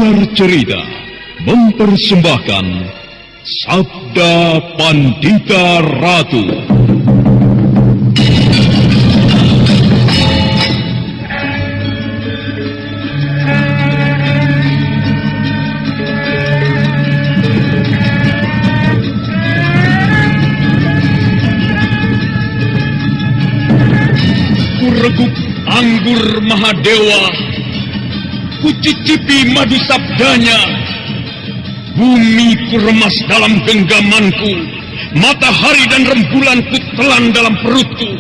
Pengantar Cerita mempersembahkan Sabda Pandita Ratu. Kureguk anggur Mahadewa, kucicipi madu sabdanya. Bumi kuremas dalam genggamanku, matahari dan rembulan kutelan dalam perutku.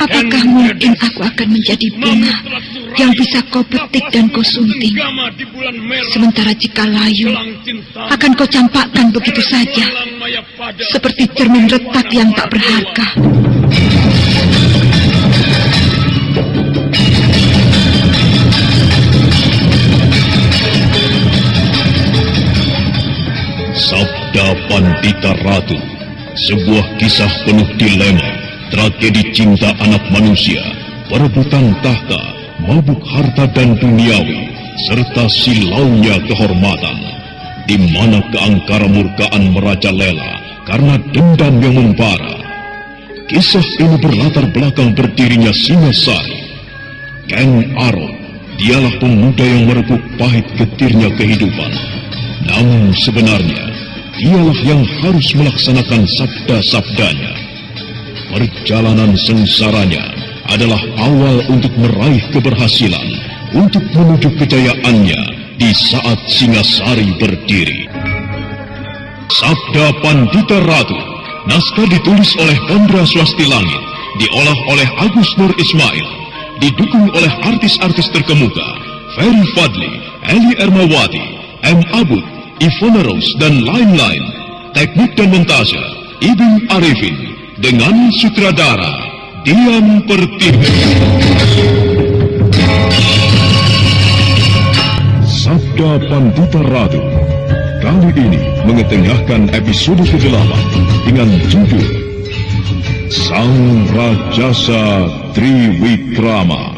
Apakah mungkin aku akan menjadi bunga yang bisa kau petik dan kau sunting? Sementara jika layu, akan kau campakkan begitu saja, seperti cermin retak yang tak berharga. Sabda Pandita Ratu, sebuah kisah penuh dilema, tragedi cinta anak manusia, perebutan tahta, mabuk harta dan duniawi, serta silaunya kehormatan, di mana keangkara murkaan merajalela karena dendam yang membara. Kisah ini berlatar belakang berdirinya Singasari. Ken Arok, dialah pemuda yang merebut pahit getirnya kehidupan. Namun sebenarnya, dialah yang harus melaksanakan sabda-sabdanya. Perjalanan sengsaranya adalah awal untuk meraih keberhasilan, untuk menuju kejayaannya di saat Singasari berdiri. Sabda Pandita Ratu, naskah ditulis oleh Pandra Swasti Langit, diolah oleh Agus Nur Ismail, didukung oleh artis-artis terkemuka, Ferry Fadli, Eli Ermawati, M. Abud, Ivona Rose, dan lain-lain. Teknik dan montase Ibn Arifin, dengan sutradara Dian Pertiwi. Sabda Pandita Ratu kali ini mengetengahkan episode ke-8 dengan judul Sang Rajasa Triwikrama.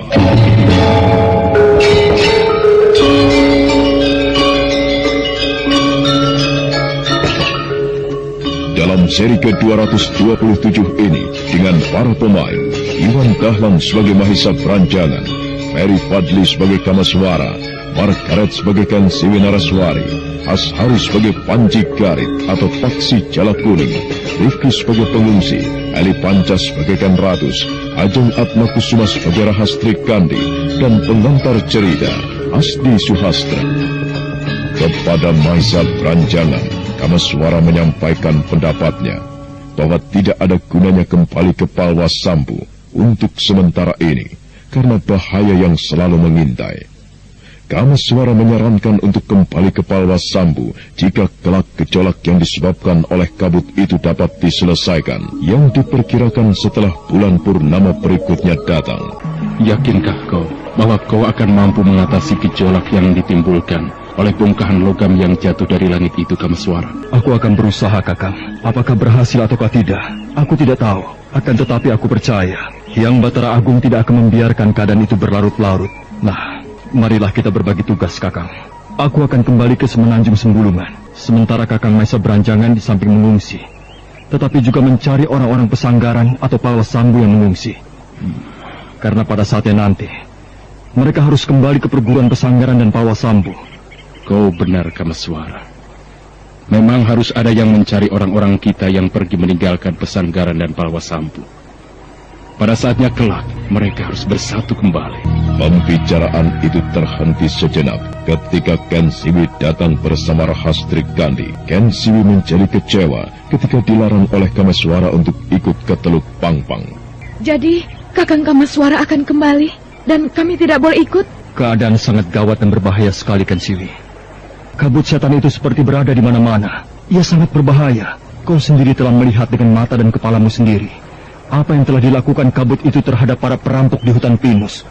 Dalam seri ke-227 ini, dengan para pemain, Iwan Dahlan sebagai Mahisa Branjangan, Ferry Fadli sebagai Kamaswara, Margaret sebagai Kansiwi Naraswari, Ashari sebagai Panji Garit atau Paksi Jala Kuning, Rifki sebagai pengungsi, Eli Panca sebagai Kan Ratus, Ajeng Atmakusuma sebagai Rahastri Kandi, dan pengantar cerita Asdi Suhastra. Kepada Mahisa Branjangan, Kamaswara menyampaikan pendapatnya bahwa tidak ada gunanya kembali ke Palwasambu untuk sementara ini karena bahaya yang selalu mengintai. Kamaswara menyarankan untuk kembali ke Palwasambu jika kelak gejolak yang disebabkan oleh kabut itu dapat diselesaikan, yang diperkirakan setelah bulan purnama berikutnya datang. Yakinkah kau bahwa kau akan mampu mengatasi gejolak yang ditimbulkan oleh bongkahan logam yang jatuh dari langit itu, Kamaswara? Aku akan berusaha, Kakang. Apakah berhasil ataukah tidak, aku tidak tahu. Akan tetapi aku percaya Hyang Batara Agung tidak akan membiarkan keadaan itu berlarut-larut. Nah, marilah kita berbagi tugas, Kakang. Aku akan kembali ke Semenanjung Sembulungan, sementara Kakang Mahisa Branjangan di samping mengungsi, tetapi juga mencari orang-orang pesanggaran atau Palwasambu yang mengungsi. Karena pada saatnya nanti, mereka harus kembali ke perguruan pesanggaran dan Palwasambu. Kau benar, Kamaswara. Memang harus ada yang mencari orang-orang kita yang pergi meninggalkan pesanggaran dan Palwasambu. Pada saatnya kelak, mereka harus bersatu kembali. Pembicaraan itu terhenti sejenak ketika Kansiwi datang bersama Rahastri Kandi. Kansiwi menjadi kecewa ketika dilarang oleh Kamaswara untuk ikut ke Teluk Pangpang. Jadi, Kakang Kamaswara akan kembali dan kami tidak boleh ikut? Keadaan sangat gawat dan berbahaya sekali, Kansiwi. Kabut setan itu seperti berada di mana-mana. Ia sangat berbahaya. Kau sendiri telah melihat dengan mata dan kepalamu sendiri apa yang telah dilakukan kabut itu terhadap para perampok di hutan pinus.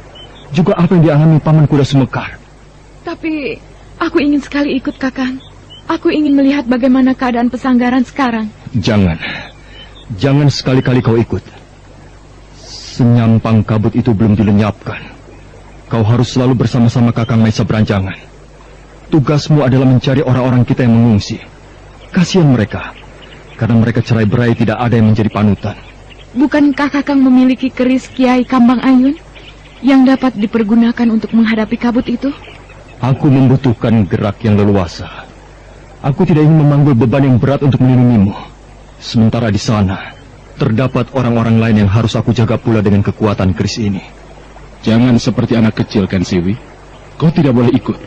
Juga apa yang dialami Paman Kuda Sumekar. Tapi aku ingin sekali ikut, Kakang. Aku ingin melihat bagaimana keadaan pesanggaran sekarang. Jangan sekali-kali kau ikut. Senyampang kabut itu belum dilenyapkan. Kau harus selalu bersama-sama Kakang Mahisa Branjangan. tugasmu adalah mencari orang-orang kita yang mengungsi. Kasihan mereka, karena mereka cerai-berai tidak ada yang menjadi panutan. Bukankah Kakang memiliki keris Kiai Kambang Ayun yang dapat dipergunakan untuk menghadapi kabut itu? Aku membutuhkan gerak yang leluasa. Aku tidak ingin memanggul beban yang berat untuk melindungimu. Sementara di sana, terdapat orang-orang lain yang harus aku jaga pula dengan kekuatan keris ini. Jangan seperti anak kecil, Ken Siwi. Kau tidak boleh ikut.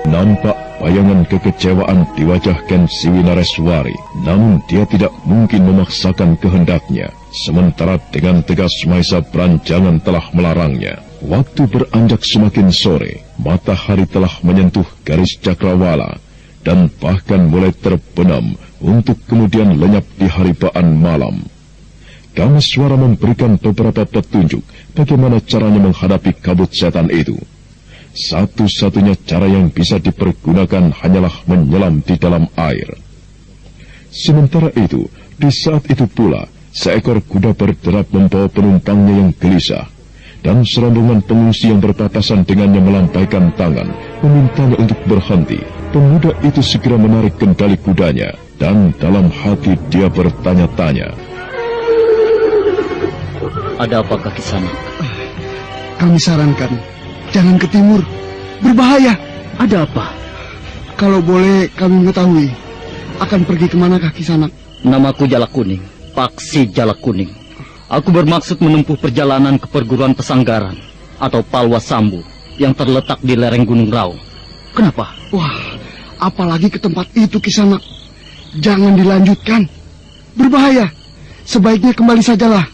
Nampak bayangan kekecewaan di wajah Ken Siwi Nareswari, namun dia tidak mungkin memaksakan kehendaknya. Sementara dengan tegas Maesa Branjangan telah melarangnya. Waktu beranjak semakin sore, matahari telah menyentuh garis cakrawala dan bahkan mulai terbenam untuk kemudian lenyap di haribaan malam. Kameswara memberikan beberapa petunjuk bagaimana caranya menghadapi kabut setan itu. Satu-satunya cara yang bisa dipergunakan hanyalah menyelam di dalam air. Sementara itu, di saat itu pula, seekor kuda berderap membawa penumpangnya yang gelisah, dan serombongan pengungsi yang berpapasan dengannya melampaikan tangan, memintanya untuk berhenti. Pemuda itu segera menarik kendali kudanya, dan dalam hati dia bertanya-tanya. Ada apakah di sana? Kami sarankan, jangan ke timur. Berbahaya. Ada apa? Kalau boleh kami mengetahui, akan pergi kemanakah Kisanak? Namaku Jalak Kuning, Paksi Jalak Kuning. Aku bermaksud menempuh perjalanan ke perguruan pesanggaran atau Palwasambu yang terletak di lereng Gunung Raung. Kenapa? Wah, apalagi ke tempat itu Kisanak. Jangan dilanjutkan. Berbahaya. Sebaiknya kembali sajalah.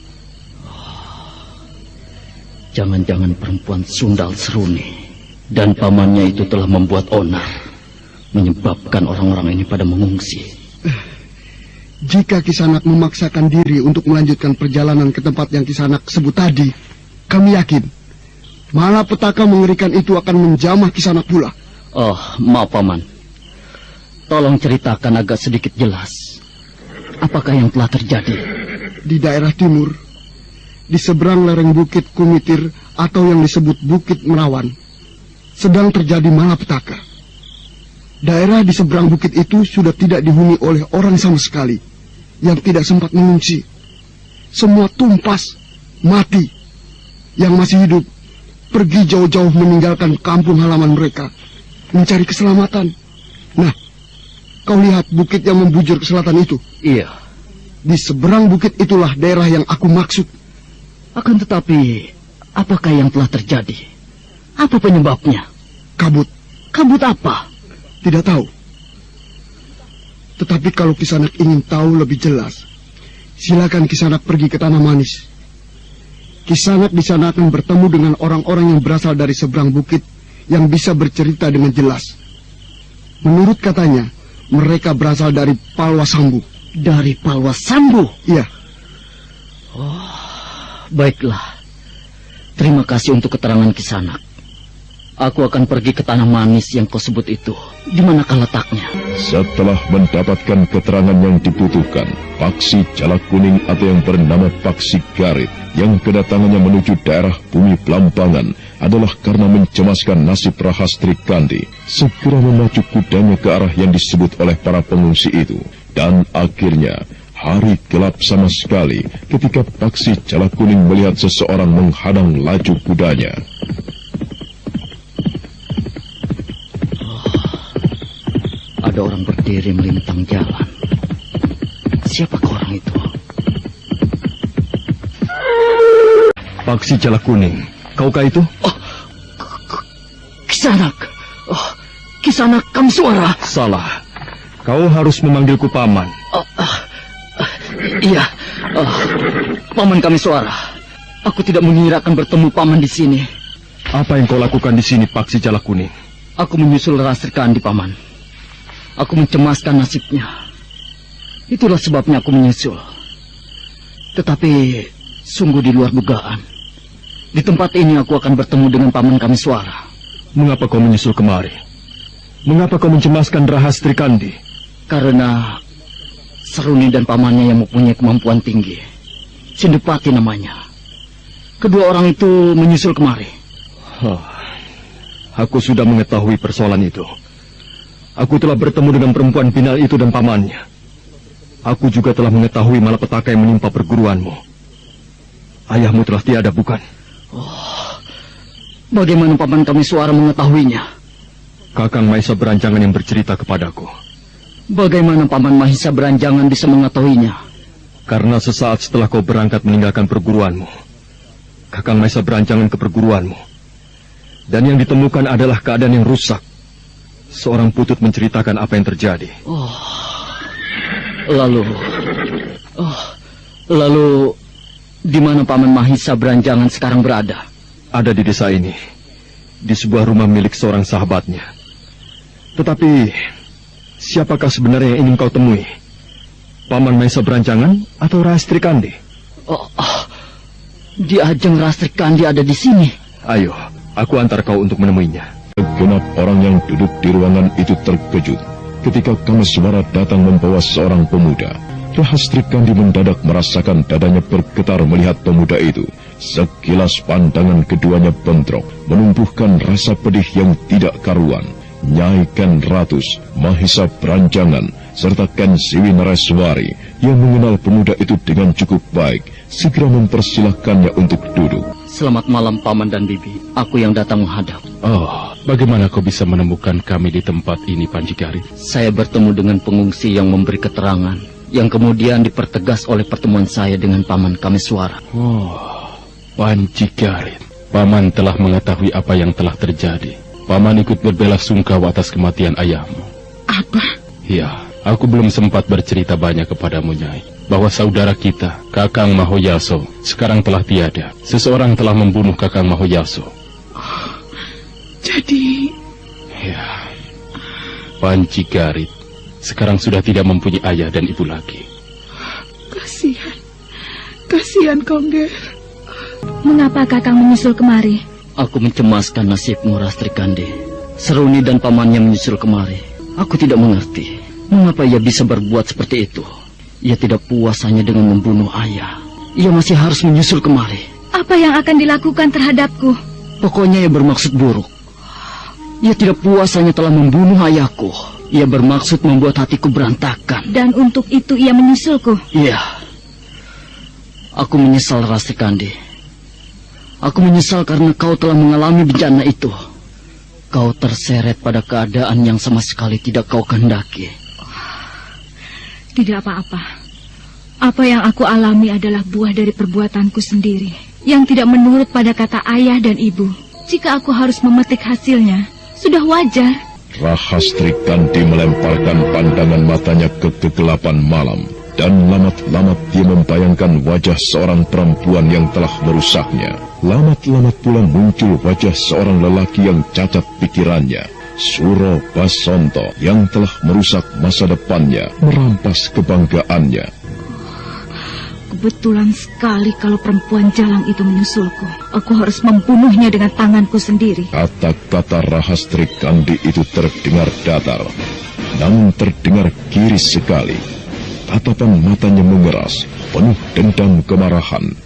Jangan-jangan perempuan Sundal Seruni dan pamannya itu telah membuat onar, menyebabkan orang-orang ini pada mengungsi. Jika Kisanak memaksakan diri untuk melanjutkan perjalanan ke tempat yang Kisanak sebut tadi, kami yakin malapetaka mengerikan itu akan menjamah Kisanak pula. Oh, maaf paman. Tolong ceritakan agak sedikit jelas. Apakah yang telah terjadi? Di daerah timur, di seberang lereng Bukit Kumitir atau yang disebut Bukit Merawan, sedang terjadi malapetaka. Daerah di seberang bukit itu sudah tidak dihuni oleh orang sama sekali, yang tidak sempat mengungsi. Semua tumpas, mati. Yang masih hidup, pergi jauh-jauh meninggalkan kampung halaman mereka, mencari keselamatan. Nah, kau lihat bukit yang membujur ke selatan itu? Iya. Di seberang bukit itulah daerah yang aku maksud. Akan tetapi, apakah yang telah terjadi? Apa penyebabnya? Kabut. Kabut apa? Tidak tahu. Tetapi kalau Kisanak ingin tahu lebih jelas, silakan Kisanak pergi ke Tanah Manis. Kisanak di sana akan bertemu dengan orang-orang yang berasal dari seberang bukit yang bisa bercerita dengan jelas. Menurut katanya, mereka berasal dari Palwasambu. Dari Palwasambu? Iya. Oh, baiklah. Terima kasih untuk keterangan Kisanak. Aku akan pergi ke Tanah Manis yang kau sebut itu. Di manakah letaknya? Setelah mendapatkan keterangan yang dibutuhkan, Paksi Jalak Kuning atau yang bernama Paksi Garit yang kedatangannya menuju daerah Bumi Pelambangan adalah karena mencemaskan nasib Rahastri Kandi, segera memacu kudanya ke arah yang disebut oleh para pengungsi itu. Dan akhirnya, hari gelap sama sekali ketika Paksi Jalak Kuning melihat seseorang menghadang laju kudanya. Ada orang berdiri melintang jalan. Siapakah orang itu? Paksi Jalak Kuning, kaukah itu? Oh, Kisanak. Oh, Kisanak Kamsuara. Salah. Kau harus memanggilku paman. Iya, Paman Kamsuara. Aku tidak mengira akan bertemu paman di sini. Apa yang kau lakukan di sini, Paksi Jalak Kuning? Aku menyusul Rahastri Kandi, paman. Aku mencemaskan nasibnya. Itulah sebabnya aku menyusul. Tetapi sungguh di luar dugaan. Di tempat ini aku akan bertemu dengan Paman Kamsuara. Mengapa kau menyusul kemari? Mengapa kau mencemaskan Rahastri Kandi? Karena Seruni dan pamannya yang mempunyai kemampuan tinggi. Sindupati namanya. Kedua orang itu menyusul kemari. Aku sudah mengetahui persoalan itu. Aku telah bertemu dengan perempuan pinal itu dan pamannya. Aku juga telah mengetahui malapetaka yang menimpa perguruanmu. Ayahmu telah tiada, bukan? Bagaimana paman kami Suara mengetahuinya? Kakang Mahesa Beranjangan yang bercerita kepadaku. Bagaimana paman Mahesa Beranjangan bisa mengetahuinya? Karena sesaat setelah kau berangkat meninggalkan perguruanmu, Kakang Mahesa Beranjangan ke perguruanmu. Dan yang ditemukan adalah keadaan yang rusak. Seorang putut menceritakan apa yang terjadi. Lalu di mana paman Mahesa Beranjangan sekarang berada? Ada di desa ini, di sebuah rumah milik seorang sahabatnya. Tetapi, siapakah sebenarnya yang ingin kau temui? Paman Mahesa Beranjangan atau Rastri Kandi? Di Ajeng Rastri Kandi ada di sini. Ayo, aku antar kau untuk menemuinya. Segenap orang yang duduk di ruangan itu terkejut ketika Kamaswara datang membawa seorang pemuda. Rahastri Kandi mendadak merasakan dadanya bergetar melihat pemuda itu. Sekilas pandangan keduanya bentrok, menumbuhkan rasa pedih yang tidak karuan. Nyai Ken Ratus, Mahesa Beranjangan, serta Ken Siwi Nareswari yang mengenal pemuda itu dengan cukup baik, segera mempersilahkannya untuk duduk. Selamat malam paman dan bibi, aku yang datang menghadap. Bagaimana kau bisa menemukan kami di tempat ini, Panji Garit? Saya bertemu dengan pengungsi yang memberi keterangan, yang kemudian dipertegas oleh pertemuan saya dengan paman kami Suara. Panji Garit, paman telah mengetahui apa yang telah terjadi. Paman ikut berbelasungkawa atas kematian ayahmu. Apa? Ya, aku belum sempat bercerita banyak kepadamu, Nyai, bahwa saudara kita, Kakang Mahoyaso, sekarang telah tiada. Seseorang telah membunuh Kakang Mahoyaso. Jadi... Ya, Panji Garit sekarang sudah tidak mempunyai ayah dan ibu lagi. Kasihan Kongger. Mengapa Kakang menyusul kemari? Aku mencemaskan nasibmu, Rastri Kandi. Seruni dan pamannya menyusul kemari. Aku tidak mengerti mengapa ia bisa berbuat seperti itu. Ia tidak puas hanya dengan membunuh ayah. Ia masih harus menyusul kemari. Apa yang akan dilakukan terhadapku? Pokoknya ia bermaksud buruk. Ia tidak puas hanya telah membunuh ayahku. Ia bermaksud membuat hatiku berantakan. Dan untuk itu ia menyusulku? Iya. Aku menyesal, Rastri Kandi. Aku menyesal karena kau telah mengalami bencana itu. Kau terseret pada keadaan yang sama sekali tidak kau kehendaki. Tidak apa-apa. Apa yang aku alami adalah buah dari perbuatanku sendiri, yang tidak menurut pada kata ayah dan ibu. Jika aku harus memetik hasilnya, sudah wajar. Rahastri Kandi melemparkan pandangan matanya ke kegelapan malam, dan lamat-lamat dia membayangkan wajah seorang perempuan yang telah merusaknya. Lamat-lamat pula muncul wajah seorang lelaki yang cacat pikirannya, Suro Basonto, yang telah merusak masa depannya, merampas kebanggaannya. Kebetulan sekali kalau perempuan jalang itu menyusulku. Aku harus membunuhnya dengan tanganku sendiri. Kata-kata Rahastri Kandi itu terdengar datar, namun terdengar kiris sekali. Tatapan matanya mengeras, penuh dendam kemarahan.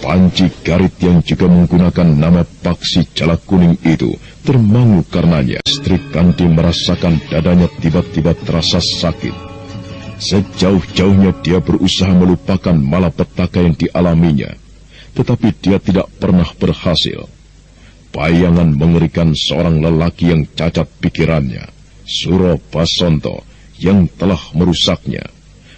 Panji Garit yang juga menggunakan nama Paksi Jalak Kuning itu termangu karenanya. Sri Kandi merasakan dadanya tiba-tiba terasa sakit. Sejauh-jauhnya dia berusaha melupakan malapetaka yang dialaminya, tetapi dia tidak pernah berhasil. Bayangan mengerikan seorang lelaki yang cacat pikirannya, Suro Basonto, yang telah merusaknya.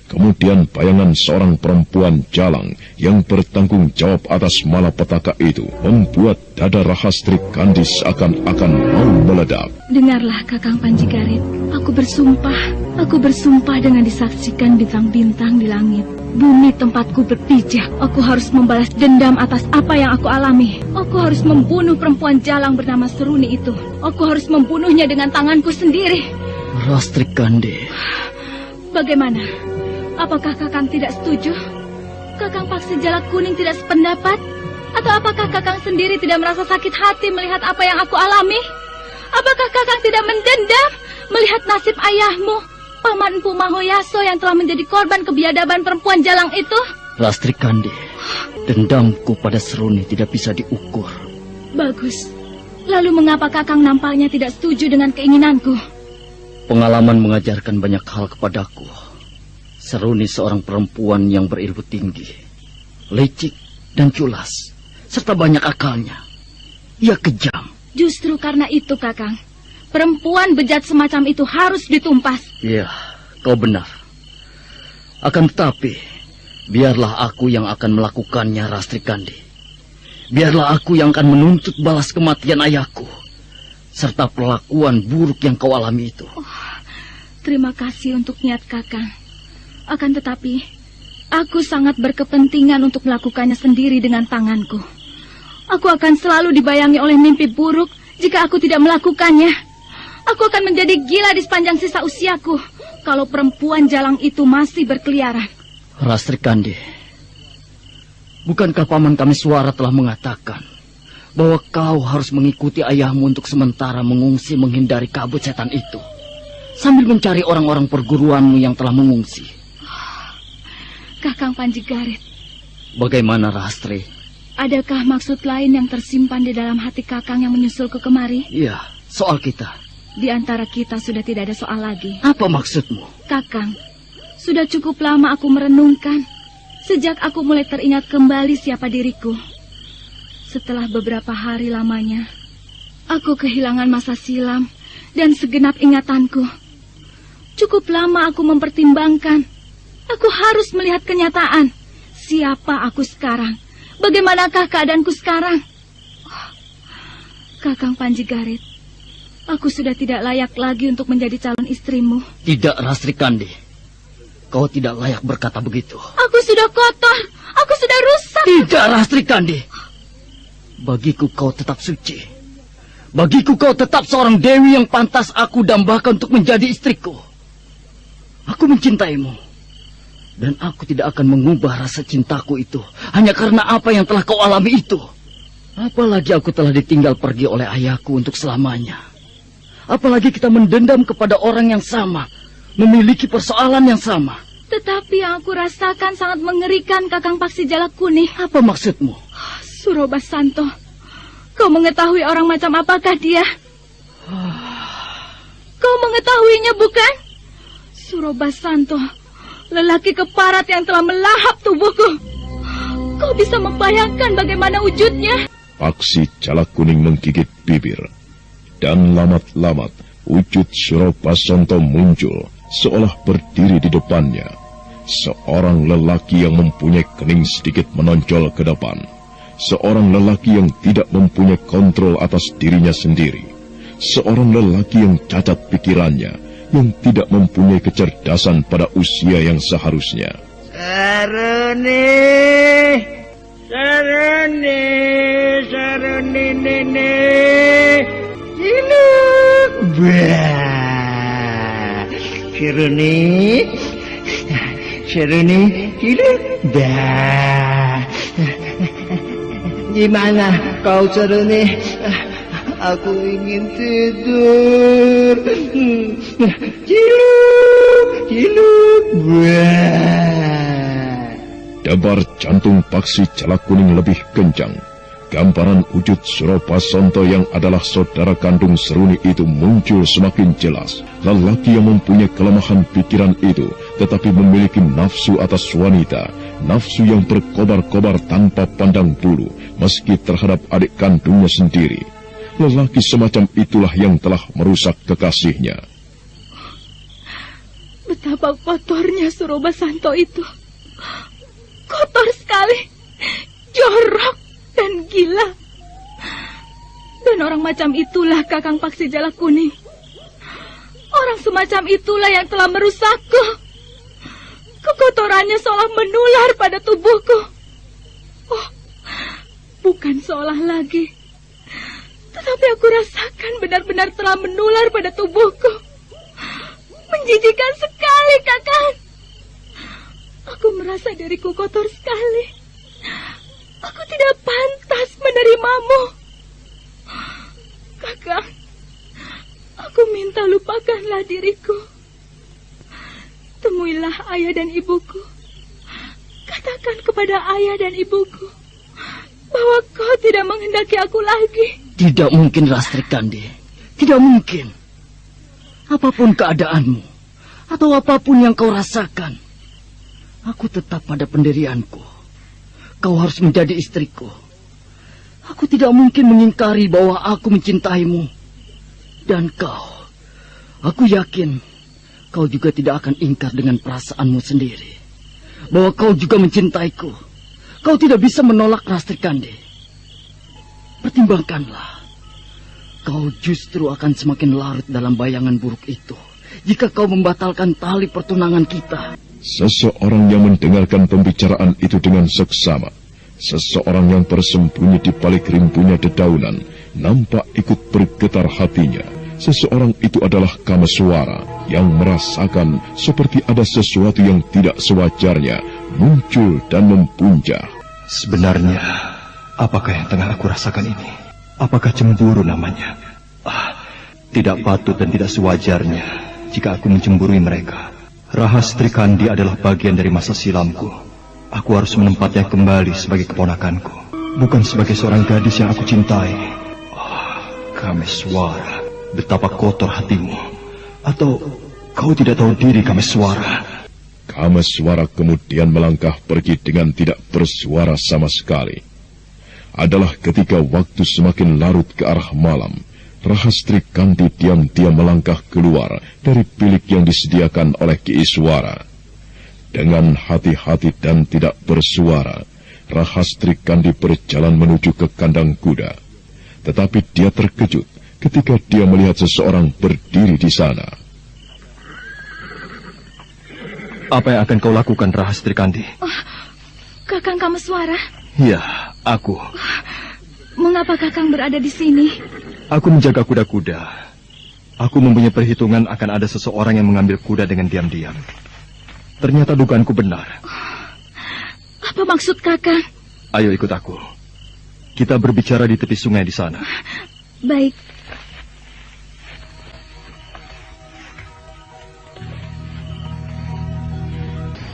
Kemudian bayangan seorang perempuan jalang yang bertanggung jawab atas malapetaka itu membuat dada Rahastri Kandi seakan-akan mau meledak. Dengarlah Kakang Panji Garit, aku bersumpah dengan disaksikan bintang-bintang di langit. Bumi tempatku berpijak, aku harus membalas dendam atas apa yang aku alami. Aku harus membunuh perempuan jalang bernama Seruni itu. Aku harus membunuhnya dengan tanganku sendiri. Rastri Kandi. Bagaimana? Apakah Kakang tidak setuju? Kakang Paksi Jalak Kuning tidak sependapat? Atau apakah Kakang sendiri tidak merasa sakit hati melihat apa yang aku alami? Apakah Kakang tidak mendendam melihat nasib ayahmu, Paman Empu Mahoyaso, yang telah menjadi korban kebiadaban perempuan jalang itu? Rastri Kandi, dendamku pada Seruni tidak bisa diukur. Bagus. Lalu mengapa Kakang nampaknya tidak setuju dengan keinginanku? Pengalaman mengajarkan banyak hal kepadaku. Seruni seorang perempuan yang berilmu tinggi, licik dan culas, serta banyak akalnya. Ia kejam. Justru karena itu, Kakang, perempuan bejat semacam itu harus ditumpas. Iya, kau benar. Akan tetapi, biarlah aku yang akan melakukannya, Rastri Kandi. Biarlah aku yang akan menuntut balas kematian ayahku, serta perlakuan buruk yang kau alami itu. Terima kasih untuk niat Kakang. Akan tetapi, aku sangat berkepentingan untuk melakukannya sendiri dengan tanganku. Aku akan selalu dibayangi oleh mimpi buruk jika aku tidak melakukannya. Aku akan menjadi gila di sepanjang sisa usiaku kalau perempuan jalang itu masih berkeliaran. Rastri Kandi, bukankah Paman Kameswara telah mengatakan bahwa kau harus mengikuti ayahmu untuk sementara mengungsi menghindari kabut setan itu, sambil mencari orang-orang perguruanmu yang telah mengungsi? Kakang Panjigarit, Bagaimana, Rastri? adakah maksud lain yang tersimpan di dalam hati Kakang yang menyusulku kemari? Iya, soal kita. Di antara kita sudah tidak ada soal lagi. Apa maksudmu? Kakang, sudah cukup lama aku merenungkan. Sejak aku mulai teringat kembali siapa diriku. Setelah beberapa hari lamanya, aku kehilangan masa silam dan segenap ingatanku. Cukup lama aku mempertimbangkan. Aku harus melihat kenyataan. Siapa aku sekarang? Bagaimanakah keadaanku sekarang? Kakang Panjigarit, aku sudah tidak layak lagi untuk menjadi calon istrimu. Tidak, Rastri Kandi. Kau tidak layak berkata begitu. Aku sudah kotor. Aku sudah rusak. Tidak, Rastri Kandi. Bagiku kau tetap suci. Bagiku kau tetap seorang dewi yang pantas aku dambakan untuk menjadi istriku. Aku mencintaimu. Dan aku tidak akan mengubah rasa cintaku itu hanya karena apa yang telah kau alami itu. Apalagi aku telah ditinggal pergi oleh ayahku untuk selamanya. Apalagi kita mendendam kepada orang yang sama, memiliki persoalan yang sama. Tetapi yang aku rasakan sangat mengerikan, Kakang Paksi Jalak Kuning. Apa maksudmu? Surobasanto, kau mengetahui orang macam apakah dia? Kau mengetahuinya, bukan? Surobasanto, lelaki keparat yang telah melahap tubuhku. Kau bisa membayangkan bagaimana wujudnya? Paksi Jalak Kuning menggigit bibir. Dan lamat-lamat wujud Surobasanto muncul seolah berdiri di depannya. Seorang lelaki yang mempunyai kening sedikit menonjol ke depan. Seorang lelaki yang tidak mempunyai kontrol atas dirinya sendiri. Seorang lelaki yang cacat pikirannya, yang tidak mempunyai kecerdasan pada usia yang seharusnya. Saruni nene, hiluk, bah. Saruni, hiluk, bah. Gimana kau, Saruni? Aku ingin tidur. Hiluk, bah. Debar jantung Paksi Jalak Kuning lebih kencang. Gambaran wujud Surobasanto yang adalah saudara kandung Seruni itu muncul semakin jelas. Lelaki yang mempunyai kelemahan pikiran itu, tetapi memiliki nafsu atas wanita. Nafsu yang berkobar-kobar tanpa pandang bulu, meski terhadap adik kandungnya sendiri. Lelaki semacam itulah yang telah merusak kekasihnya. Betapa kotornya Surobasanto itu. Kotor sekali, jorok dan gila. Dan orang macam itulah Kakang Paksi Jalak Kuning. Orang semacam itulah yang telah merusakku. Kekotorannya seolah menular pada tubuhku. Oh, bukan seolah lagi, tetapi aku rasakan benar-benar telah menular pada tubuhku. Menjijikan sekali, Kakang. Aku merasa diriku kotor sekali. Aku tidak pantas menerimamu. Kakang, aku minta lupakanlah diriku. Temuilah ayah dan ibuku. Katakan kepada ayah dan ibuku bahwa kau tidak menghendaki aku lagi. Tidak mungkin, Rastri Kandi. Tidak mungkin. Apapun keadaanmu, atau apapun yang kau rasakan, aku tetap pada pendirianku. Kau harus menjadi istriku. Aku tidak mungkin mengingkari bahwa aku mencintaimu. Dan kau, aku yakin kau juga tidak akan ingkar dengan perasaanmu sendiri, bahwa kau juga mencintaiku. Kau tidak bisa menolak, Rastri Kandi. Pertimbangkanlah. Kau justru akan semakin larut dalam bayangan buruk itu jika kau membatalkan tali pertunangan kita. Seseorang yang mendengarkan pembicaraan itu dengan seksama, seseorang yang tersembunyi di balik rimbunya dedaunan, nampak ikut bergetar hatinya. Seseorang itu adalah Kameswara yang merasakan seperti ada sesuatu yang tidak sewajarnya muncul dan mempuncah. Sebenarnya, apakah yang tengah aku rasakan ini? Apakah cemburu namanya? Tidak patut dan tidak sewajarnya jika aku mencemburui mereka. Rahastri Kandi adalah bagian dari masa silamku. Aku harus menempatnya kembali sebagai keponakanku, bukan sebagai seorang gadis yang aku cintai. Kameswara, betapa kotor hatimu. Atau kau tidak tahu diri, Kameswara? Kameswara kemudian melangkah pergi dengan tidak bersuara sama sekali. Adalah ketika waktu semakin larut ke arah malam, Rahastri Kandi diam-diam melangkah keluar dari bilik yang disediakan oleh Ki Iswara. Dengan hati-hati dan tidak bersuara, Rahastri Kandi berjalan menuju ke kandang kuda. Tetapi dia terkejut ketika dia melihat seseorang berdiri di sana. Apa yang akan kau lakukan, Rahastri Kandi? Kakang Kameswara. Ya, aku. Mengapa Kakang berada di sini? Aku menjaga kuda-kuda. Aku mempunyai perhitungan akan ada seseorang yang mengambil kuda dengan diam-diam. Ternyata dugaanku benar. Apa maksud Kakang? Ayo ikut aku. Kita berbicara di tepi sungai di sana. Baik.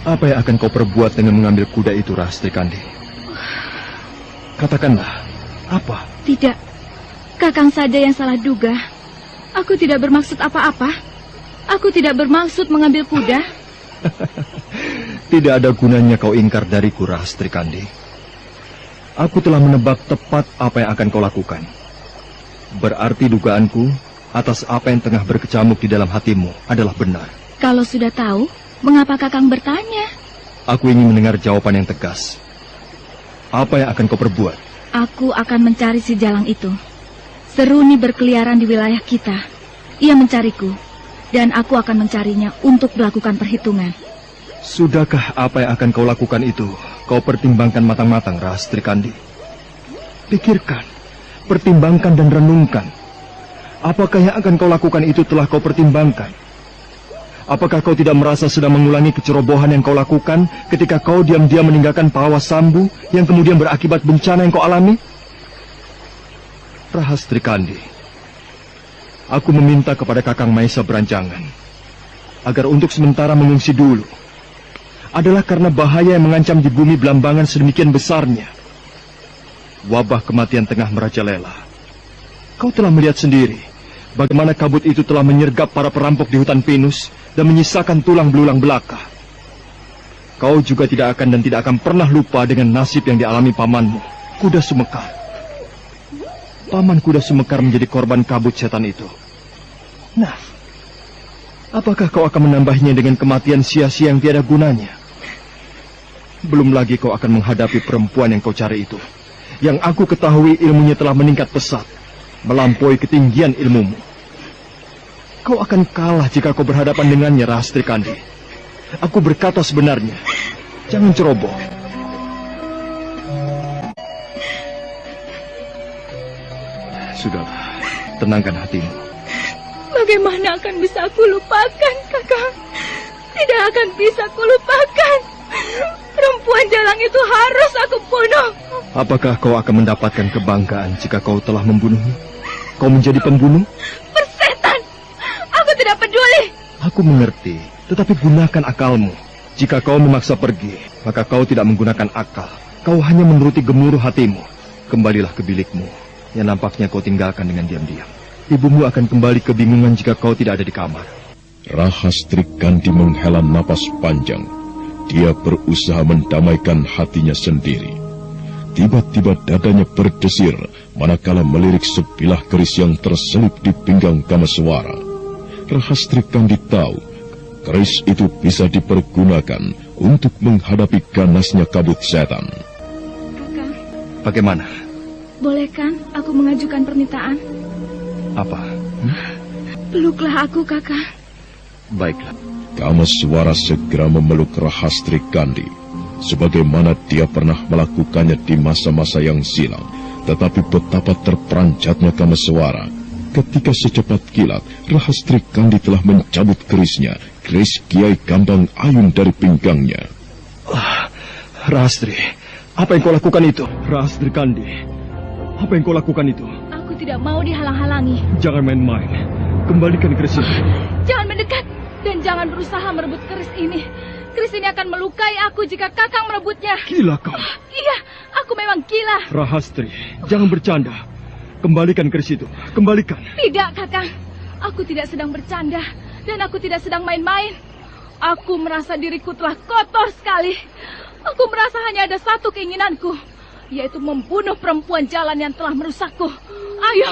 Apa yang akan kau perbuat dengan mengambil kuda itu, Rahastri Kandi? Katakanlah, apa? Tidak. Kakang saja yang salah duga. Aku tidak bermaksud apa-apa. Aku tidak bermaksud mengambil kuda. Tidak ada gunanya kau ingkar dariku, Rahastri Kandi. Aku telah menebak tepat apa yang akan kau lakukan. Berarti dugaanku atas apa yang tengah berkecamuk di dalam hatimu adalah benar. Kalau sudah tahu, mengapa Kakang bertanya? Aku ingin mendengar jawaban yang tegas. Apa yang akan kau perbuat? Aku akan mencari si Jalang itu. Seruni berkeliaran di wilayah kita. Ia mencariku, dan aku akan mencarinya untuk melakukan perhitungan. Sudahkah apa yang akan kau lakukan itu kau pertimbangkan matang-matang, Rahastri Kandi? Pikirkan, pertimbangkan dan renungkan. Apakah yang akan kau lakukan itu telah kau pertimbangkan? Apakah kau tidak merasa sedang mengulangi kecerobohan yang kau lakukan ketika kau diam-diam meninggalkan Pawasambu yang kemudian berakibat bencana yang kau alami? Rahastri Kandi, aku meminta kepada Kakang Maesa Beranjangan agar untuk sementara mengungsi dulu. Adalah karena bahaya yang mengancam di bumi Belambangan sedemikian besarnya. Wabah kematian tengah merajalela. Kau telah melihat sendiri bagaimana kabut itu telah menyergap para perampok di hutan pinus dan menyisakan tulang belulang belaka. Kau juga tidak akan dan tidak akan pernah lupa dengan nasib yang dialami pamanmu, Kuda Sumekar. Paman Kuda Sumekar menjadi korban kabut setan itu. Nah, apakah kau akan menambahnya dengan kematian sia-sia yang tiada gunanya? Belum lagi kau akan menghadapi perempuan yang kau cari itu, yang aku ketahui ilmunya telah meningkat pesat, melampaui ketinggian ilmumu. Kau akan kalah jika kau berhadapan dengannya, Rahastri Kandi. Aku berkata sebenarnya. Jangan ceroboh. Sudahlah, tenangkan hatimu. Bagaimana akan bisa aku lupakan, Kakang? Tidak akan bisa aku lupakan. Perempuan Jalang itu harus aku bunuh. Apakah kau akan mendapatkan kebanggaan jika kau telah membunuhnya? Kau menjadi pembunuh? Persetan! Aku tidak peduli. Aku mengerti, tetapi gunakan akalmu. Jika kau memaksa pergi, maka kau tidak menggunakan akal. Kau hanya menuruti gemuruh hatimu. Kembalilah ke bilikmu, yang nampaknya kau tinggalkan dengan diam-diam. Ibumu akan kembali kebingungan jika kau tidak ada di kamar. Rahastri Kandi menghela napas panjang. Dia berusaha mendamaikan hatinya sendiri. Tiba-tiba dadanya berdesir manakala melirik sebilah keris yang terselip di pinggang Kameswara. Rahastri Kandi tahu keris itu bisa dipergunakan untuk menghadapi ganasnya kabut setan. Kakang, Bagaimana? boleh kan aku mengajukan permintaan? Apa? Peluklah aku, Kakang. Baiklah. Kameswara segera memeluk Rahastri Kandi, sebagaimana dia pernah melakukannya di masa-masa yang silam. Tetapi betapa terperanjatnya Kameswara ketika secepat kilat Rahastri Kandi telah mencabut kerisnya, keris Kiai Kambang Ayun dari pinggangnya. Rahastri, apa yang kau lakukan itu? Rahastri Kandi, apa yang kau lakukan itu? Aku tidak mau dihalang-halangi. Jangan main-main. Kembalikan keris itu. Jangan mendekat dan jangan berusaha merebut keris ini. Keris ini akan melukai aku jika Kakang merebutnya. Gila kau. Iya, aku memang gila. Rahastri, jangan bercanda. Kembalikan keris itu. Kembalikan. Tidak, Kakang. Aku tidak sedang bercanda dan aku tidak sedang main-main. Aku merasa diriku telah kotor sekali. Aku merasa hanya ada satu keinginanku, yaitu membunuh perempuan jalan yang telah merusakku. Ayo,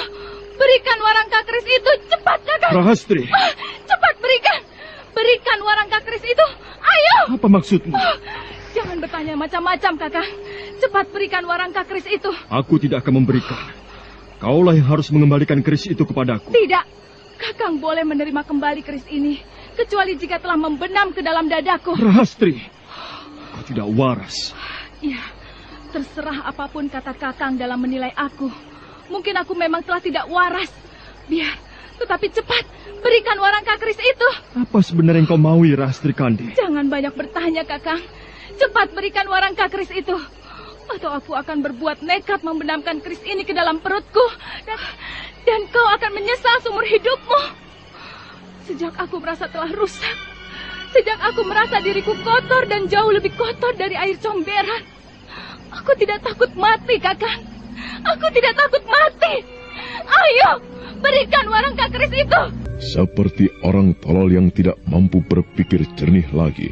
berikan warangka keris itu. Cepat, Kakang. Rahastri. Cepat berikan. Berikan warangka keris itu. Ayo. Apa maksudmu? Jangan bertanya macam-macam, Kakang. Cepat berikan warangka keris itu. Aku tidak akan memberikan. Kaulah yang harus mengembalikan keris itu kepadaku. Tidak. Kakang boleh menerima kembali keris ini, kecuali jika telah membenam ke dalam dadaku. Rahastri, kau tidak waras. Ya, terserah apapun kata Kakang dalam menilai aku. Mungkin aku memang telah tidak waras. Biar, tetapi cepat berikan warangka keris itu. Apa sebenarnya yang kau maui, Rahastri Kandi? Jangan banyak bertanya, Kakang. Cepat berikan warangka keris itu. Atau aku akan berbuat nekat membenamkan keris ini ke dalam perutku. Dan kau akan menyesal seumur hidupmu. Sejak aku merasa telah rusak. Sejak aku merasa diriku kotor dan jauh lebih kotor dari air comberan. Aku tidak takut mati, Kakang. Aku tidak takut mati. Ayo, berikan warangka keris itu. Seperti orang tolol yang tidak mampu berpikir jernih lagi,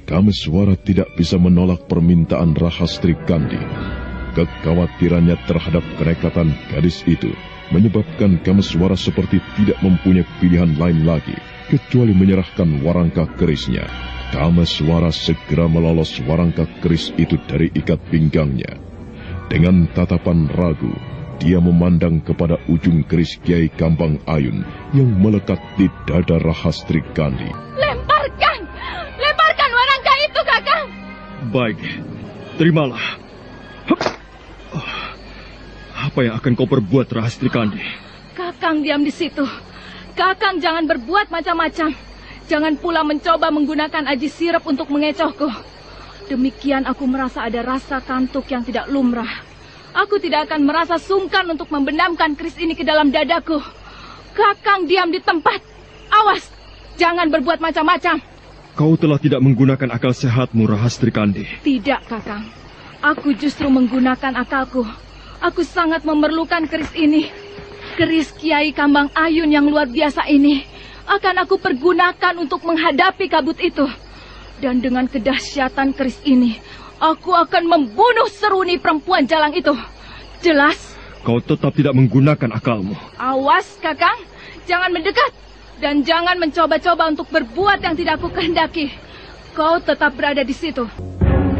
Kameswara tidak bisa menolak permintaan Rahastri Kandi. Kekhawatirannya terhadap kenekatan gadis itu menyebabkan Kameswara seperti tidak mempunyai pilihan lain lagi kecuali menyerahkan warangka kerisnya. Kameswara segera melolos warangka keris itu dari ikat pinggangnya. Dengan tatapan ragu, dia memandang kepada ujung keris Kiai Kambang Ayun yang melekat di dada Rahastri Kandi. Lemparkan! Lemparkan warangka itu, Kakang! Baik, terimalah. Apa yang akan kau perbuat, Rahastri Kandi? Kakang diam di situ. Kakang jangan berbuat macam-macam. Jangan pula mencoba menggunakan aji sirap untuk mengecohku. Demikian aku merasa ada rasa kantuk yang tidak lumrah. Aku tidak akan merasa sungkan untuk membenamkan keris ini ke dalam dadaku. Kakang diam di tempat. Awas, jangan berbuat macam-macam. Kau telah tidak menggunakan akal sehatmu, Rahastri Kandi. Tidak, Kakang. Aku justru menggunakan akalku. Aku sangat memerlukan keris ini. Keris Kiai Kambang Ayun yang luar biasa ini akan aku pergunakan untuk menghadapi kabut itu. Dan dengan kedahsyatan keris ini, aku akan membunuh seruni perempuan jalang itu. Jelas? Kau tetap tidak menggunakan akalmu. Awas, Kakang. Jangan mendekat. Dan jangan mencoba-coba untuk berbuat yang tidak aku kehendaki. Kau tetap berada di situ.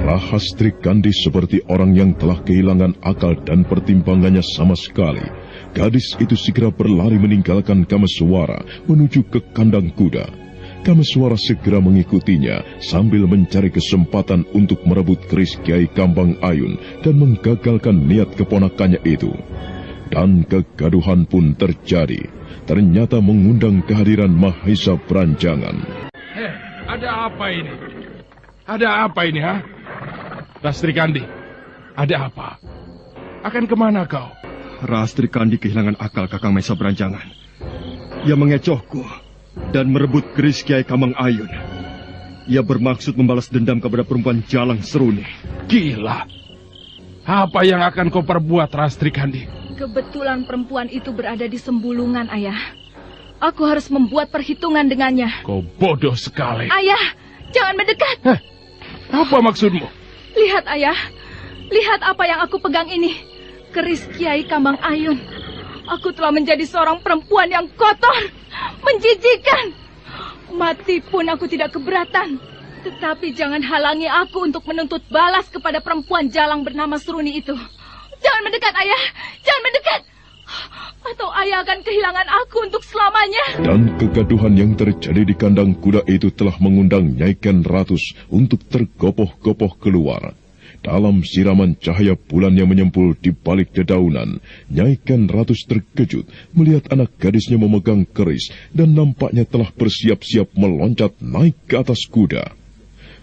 Rahastri Kandi seperti orang yang telah kehilangan akal dan pertimbangannya sama sekali. Gadis itu segera berlari meninggalkan Kameswara menuju ke kandang kuda. Kameswara segera mengikutinya sambil mencari kesempatan untuk merebut keris Kiai Kambang Ayun dan menggagalkan niat keponakannya itu. Dan kegaduhan pun terjadi. Ternyata mengundang kehadiran Mahesa Beranjangan. Ada apa ini? Ada apa ini, ha? Rahastri Kandi, ada apa? Akan kemana kau? Rahastri Kandi kehilangan akal, Kakang Mahesa Beranjangan. Ia mengecohku dan merebut keris Kiai Kambang Ayun. Ia bermaksud membalas dendam kepada perempuan jalang seruni. Gila. Apa yang akan kau perbuat, Rastri Kandi? Kebetulan perempuan itu berada di sembulungan, Ayah. Aku harus membuat perhitungan dengannya. Kau bodoh sekali. Ayah, jangan mendekat. Apa maksudmu? Lihat, Ayah. Lihat apa yang aku pegang ini. Keris Kiai Kambang Ayun. Aku telah menjadi seorang perempuan yang kotor, menjijikan. Mati pun aku tidak keberatan. Tetapi jangan halangi aku untuk menuntut balas kepada perempuan jalang bernama Seruni itu. Jangan mendekat, Ayah. Jangan mendekat. Atau Ayah akan kehilangan aku untuk selamanya. Dan kegaduhan yang terjadi di kandang kuda itu telah mengundang Nyai Ken Ratus untuk tergopoh-gopoh keluar. Dalam siraman cahaya bulan yang menyempul di balik dedaunan, Nyai Ken Ratus terkejut melihat anak gadisnya memegang keris dan nampaknya telah bersiap-siap meloncat naik ke atas kuda.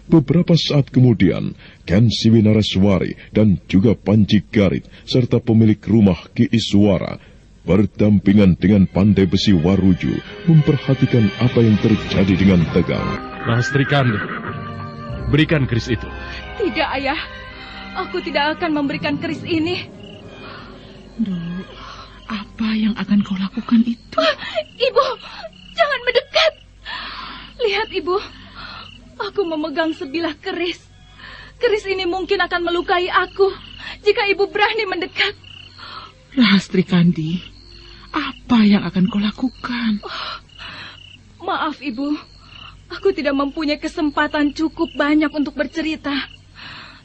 Beberapa saat kemudian, Ken Siwinaraswari dan juga Panji Garit serta pemilik rumah Ki Iswara berdampingan dengan Pandai Besi Waruju memperhatikan apa yang terjadi dengan tegang. Rastri Kandi, berikan keris itu. Tidak, Ayah. Aku tidak akan memberikan keris ini. Duh, apa yang akan kau lakukan itu? Ibu, jangan mendekat. Lihat, Ibu. Aku memegang sebilah keris. Keris ini mungkin akan melukai aku jika Ibu berani mendekat. Rastri Kandi, apa yang akan kau lakukan? Maaf, Ibu. Aku tidak mempunyai kesempatan cukup banyak untuk bercerita.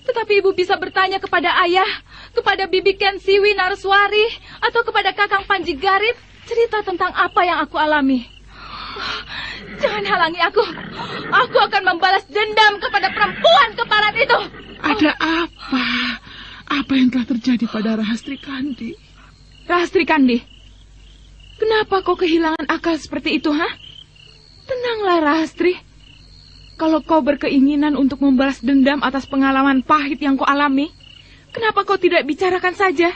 Tetapi Ibu bisa bertanya kepada Ayah, kepada Bibi Ken Siwi Narswari, atau kepada Kakang Panji Garit cerita tentang apa yang aku alami. Jangan halangi aku. Aku akan membalas dendam kepada perempuan keparat itu. Ada apa? Apa yang telah terjadi pada Rahastri Kandi? Rahastri Kandi, kenapa kau kehilangan akal seperti itu, ha? Tenanglah, Rahastri. Kalau kau berkeinginan untuk membalas dendam atas pengalaman pahit yang kau alami, kenapa kau tidak bicarakan saja?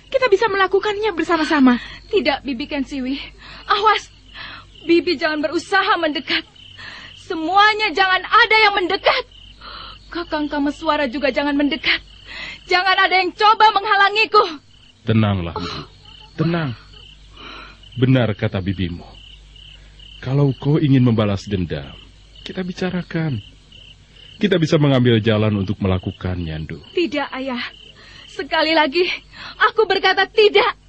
Kita bisa melakukannya bersama-sama. Tidak, Bibi Ken Siwi. Awas. Bibi jangan berusaha mendekat. Semuanya jangan ada yang mendekat. Kakang Kameswara juga jangan mendekat. Jangan ada yang coba menghalangiku. Tenanglah, Ibu. Tenang. Benar kata bibimu. Kalau kau ingin membalas dendam, kita bicarakan. Kita bisa mengambil jalan untuk melakukannya, Ndu. Tidak, Ayah. Sekali lagi, aku berkata tidak.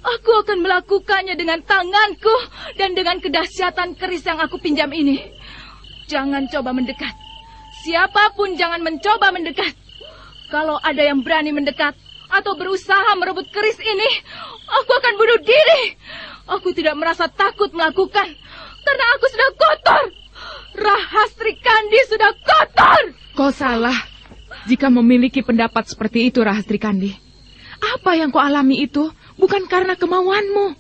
Aku akan melakukannya dengan tanganku dan dengan kedahsyatan keris yang aku pinjam ini. Jangan coba mendekat. Siapapun jangan mencoba mendekat. Kalau ada yang berani mendekat atau berusaha merebut keris ini, aku akan bunuh diri. Aku tidak merasa takut melakukan, karena aku sudah kotor. Rahastri Kandi sudah kotor. Kau salah jika memiliki pendapat seperti itu, Rahastri Kandi. Apa yang kau alami itu bukan karena kemauanmu.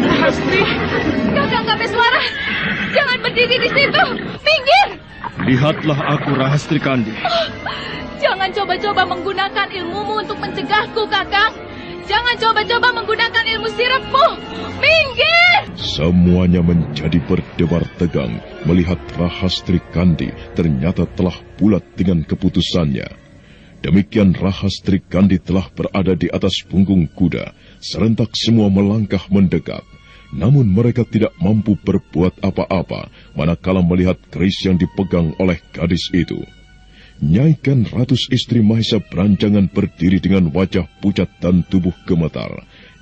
Rahastri, Kakang Kameswara, jangan berdiri di situ. Minggir. Lihatlah aku, Rahastri Kandi. Jangan coba-coba menggunakan ilmumu untuk mencegahku, Kakang. Jangan coba-coba menggunakan ilmu sirapmu. Minggir! Semuanya menjadi berdebar tegang melihat Rahastri Kandi ternyata telah bulat dengan keputusannya. Demikian Rahastri Kandi telah berada di atas punggung kuda. Serentak semua melangkah mendekat. Namun mereka tidak mampu berbuat apa-apa manakala melihat keris yang dipegang oleh gadis itu. Nyai Ken Ratus istri Mahesa beranjangan berdiri dengan wajah pucat dan tubuh gemetar.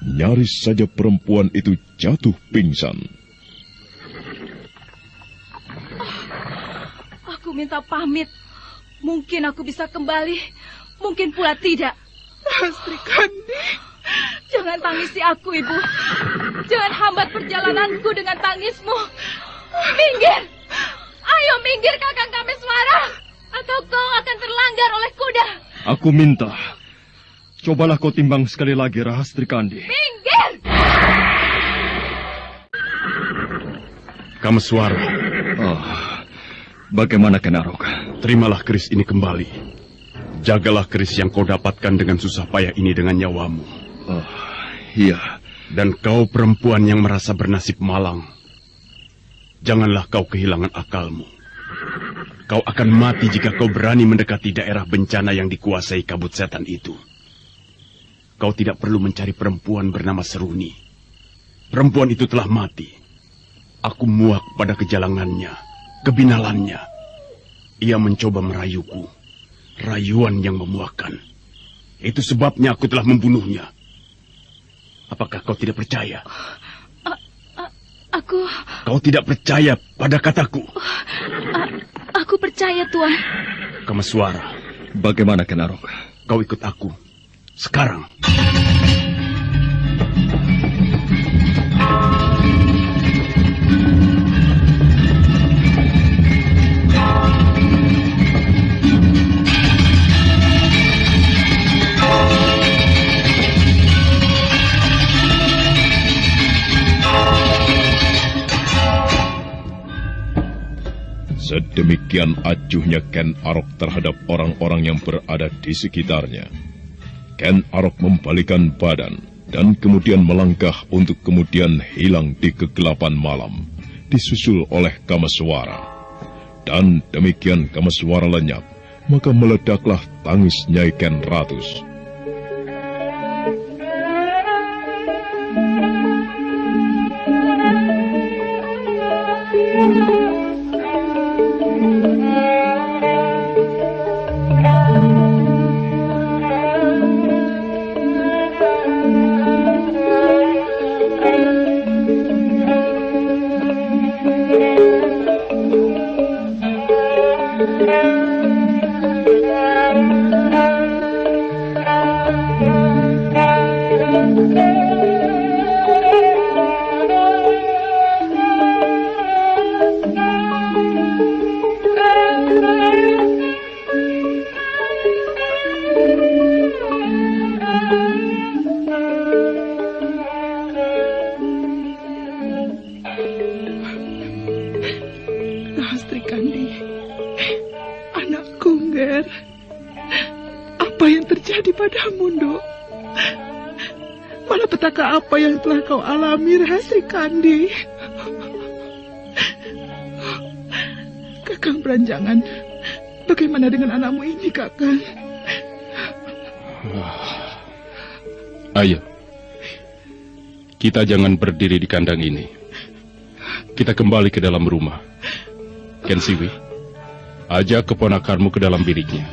Nyaris saja perempuan itu jatuh pingsan. Aku minta pamit. Mungkin aku bisa kembali, mungkin pula tidak. Rahastri Kandi, jangan tangisi aku, Ibu. Jangan hambat perjalananku dengan tangismu. Minggir! Ayo minggir, Kakang Kameswara, atau kau akan terlanggar oleh kuda. Aku minta. Cobalah kau timbang sekali lagi, Rahastri Kandi. Minggir! Kameswara. Oh, bagaimana Kenaroka? Terimalah keris ini kembali. Jagalah keris yang kau dapatkan dengan susah payah ini dengan nyawamu. Oh, iya. Dan kau perempuan yang merasa bernasib malang, janganlah kau kehilangan akalmu. Kau akan mati jika kau berani mendekati daerah bencana yang dikuasai kabut setan itu. Kau tidak perlu mencari perempuan bernama Seruni. Perempuan itu telah mati. Aku muak pada kejalangannya, kebinalannya. Ia mencoba merayuku. Rayuan yang memuakkan. Itu sebabnya aku telah membunuhnya. Apakah kau tidak percaya? Kau tidak percaya pada kataku? Aku percaya, Tuan. Kamaswara. Bagaimana, Ken Arok? Kau ikut aku. Sekarang. Sedemikian acuhnya Ken Arok terhadap orang-orang yang berada di sekitarnya. Ken Arok membalikan badan dan kemudian melangkah untuk kemudian hilang di kegelapan malam, disusul oleh Kamaswara. Dan demikian Kamaswara lenyap, maka meledaklah tangis Nyai Ken Ratus. Apa yang telah kau alami, Rahastri Kandi? Kakang Beranjangan, bagaimana dengan anakmu ini, Kakang? Ayo, kita jangan berdiri di kandang ini. Kita kembali ke dalam rumah. Ken Siwi, ajak keponakanmu ke dalam biliknya.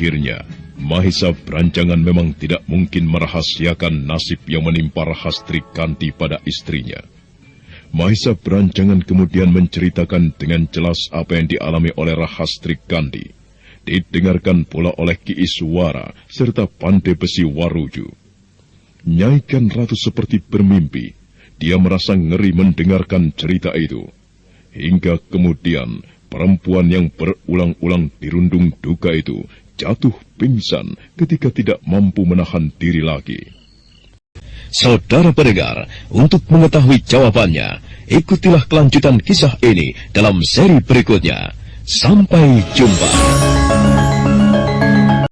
Akhirnya, Mahisa Beranjangan memang tidak mungkin merahasiakan nasib yang menimpa Rahastri Kandi pada istrinya. Mahisa Beranjangan kemudian menceritakan dengan jelas apa yang dialami oleh Rahastri Kandi. Didengarkan pula oleh Ki Iswara serta Pandai Besi Waruju. Nyai Ken Ratu seperti bermimpi. Dia merasa ngeri mendengarkan cerita itu. Hingga kemudian perempuan yang berulang-ulang dirundung duka itu jatuh pingsan ketika tidak mampu menahan diri lagi. Saudara pendengar, untuk mengetahui jawabannya, ikutilah kelanjutan kisah ini dalam seri berikutnya. Sampai jumpa.